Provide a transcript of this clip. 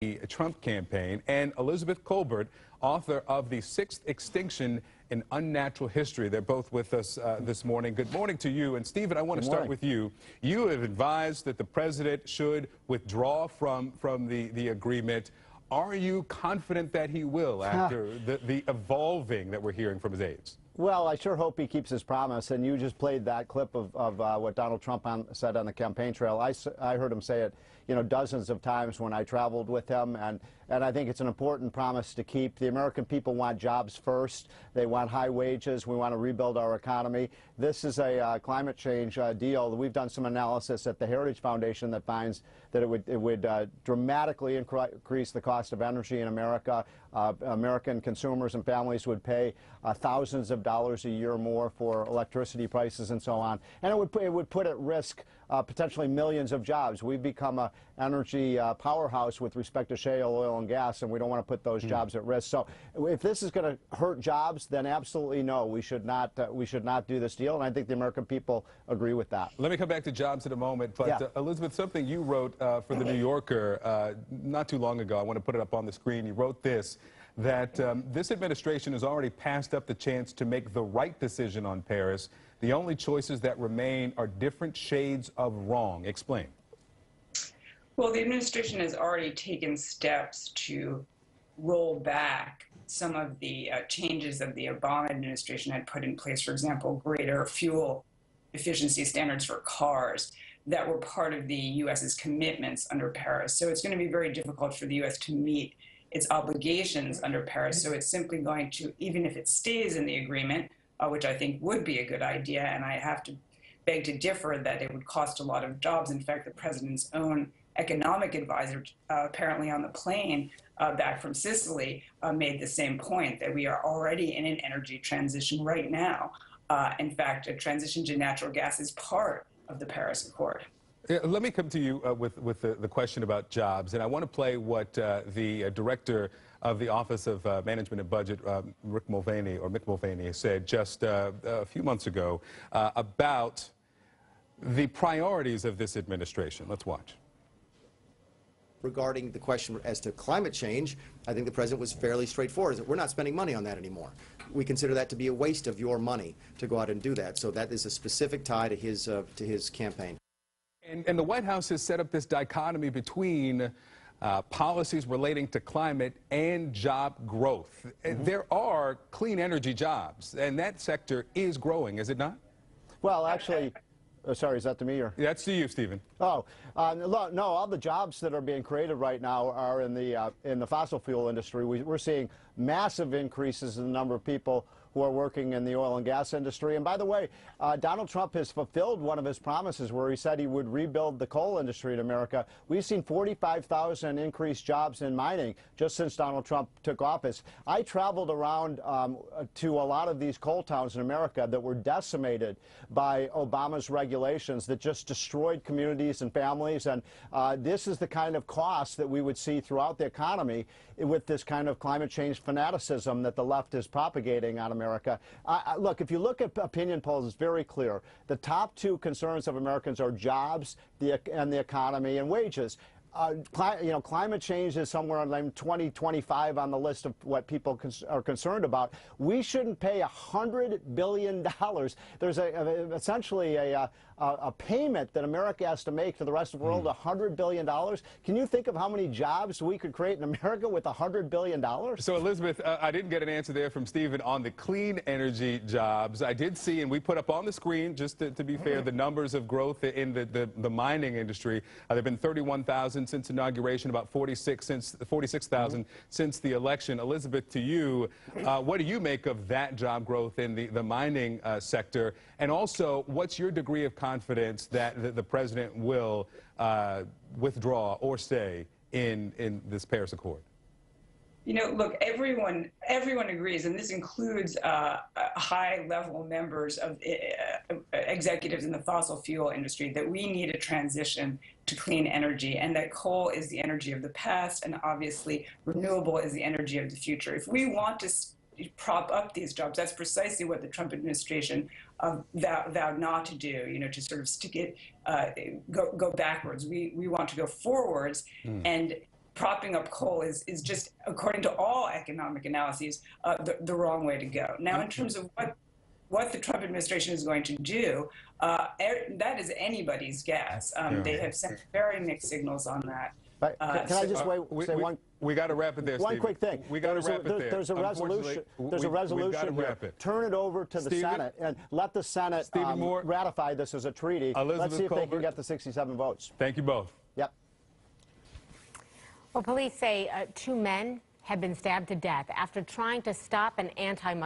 the Trump campaign, and Elizabeth Kolbert, author of The Sixth Extinction in Unnatural History. They're both with us this morning. Good morning to you. And Stephen, I want to start with you. You have advised that the president should withdraw from the agreement. Are you confident that he will after the evolving that we're hearing from his aides? Well, I sure hope he keeps his promise, and you just played that clip of what Donald Trump said on the campaign trail. I heard him say it, dozens of times when I traveled with him, and I think it's an important promise to keep. The American people want jobs first. They want high wages. We want to rebuild our economy. This is a climate change deal. We've done some analysis at the Heritage Foundation that finds that it would dramatically increase the cost of energy in America. American consumers and families would pay thousands of dollars a year more for electricity prices and so on. And it would put at risk potentially millions of jobs. We've become an energy powerhouse with respect to shale oil and gas, and we don't want to put those jobs at risk. So if this is going to hurt jobs, then absolutely no, we should not do this deal, and I think the American people agree with that. Let me come back to jobs in a moment, but Elizabeth, something you wrote for The New Yorker not too long ago, I want to put it up on the screen. You wrote this, that this administration has already passed up the chance to make the right decision on Paris. The only choices that remain are different shades of wrong. Explain. Well, the administration has already taken steps to roll back some of the changes that the Obama administration had put in place. For example, greater fuel efficiency standards for cars that were part of the U.S.'s commitments under Paris. So it's going to be very difficult for the U.S. to meet its obligations under Paris. So it's simply going to, even if it stays in the agreement, which I think would be a good idea, and I have to beg to differ that it would cost a lot of jobs. In fact, the president's own economic advisor, apparently on the plane back from Sicily, made the same point, that we are already in an energy transition right now. In fact, a transition to natural gas is part of the Paris Accord. Yeah, let me come to you with the question about jobs, and I want to play what the director of the Office of Management and Budget, Mick Mulvaney, said just a few months ago about the priorities of this administration. Let's watch. Regarding the question as to climate change, I think the president was fairly straightforward. We're not spending money on that anymore. We consider that to be a waste of your money to go out and do that. So that is a specific tie to his campaign. And the White House has set up this dichotomy between policies relating to climate and job growth. There are clean energy jobs, and that sector is growing, is it not? Well, actually, sorry, is that to me or? That's to you, Stephen. Oh, no, all the jobs that are being created right now are in the fossil fuel industry. We're seeing massive increases in the number of people who are working in the oil and gas industry. And by the way, Donald Trump has fulfilled one of his promises where he said he would rebuild the coal industry in America. We've seen 45,000 increased jobs in mining just since Donald Trump took office. I traveled around to a lot of these coal towns in America that were decimated by Obama's regulations that just destroyed communities and families. And this is the kind of cost that we would see throughout the economy with this kind of climate change fanaticism that the left is propagating on America. Look, if you look at opinion polls, it's very clear. The top two concerns of Americans are jobs and the economy and wages. Climate change is somewhere around 2025 on the list of what people are concerned about. We shouldn't pay $100 billion. There's essentially a payment that America has to make to the rest of the world, $100 billion. Can you think of how many jobs we could create in America with $100 billion? So, Elizabeth, I didn't get an answer there from Stephen on the clean energy jobs. I did see, and we put up on the screen, just to be fair, the numbers of growth in the mining industry. There have been 31,000 since inauguration, about 46,000 since the election. Elizabeth, to you, what do you make of that job growth in the mining sector? And also, what's your degree of confidence that the president will withdraw or stay in this Paris Accord? Look, everyone agrees, and this includes high-level members of executives in the fossil fuel industry, that we need a transition to clean energy, and that coal is the energy of the past, and obviously renewable is the energy of the future. If we want to prop up these jobs, that's precisely what the Trump administration vowed not to do, to sort of stick it, go backwards. We want to go forwards, and propping up coal is just, according to all economic analyses, the wrong way to go. Now, in terms of what the Trump administration is going to do, that is anybody's guess. They have sent very mixed signals on that. But can I just say one? We got to wrap it there, One Stephen. quick thing. We got to wrap it there. There's a resolution. There's a resolution We've got to here. wrap it. Turn it over to the Stephen? Senate and let the Senate Stephen Moore? ratify this as a treaty. Elizabeth Let's see if they Colbert? can get the 67 votes. Thank you both. Yep. Well, police say 2 men have been stabbed to death after trying to stop an anti-Muslim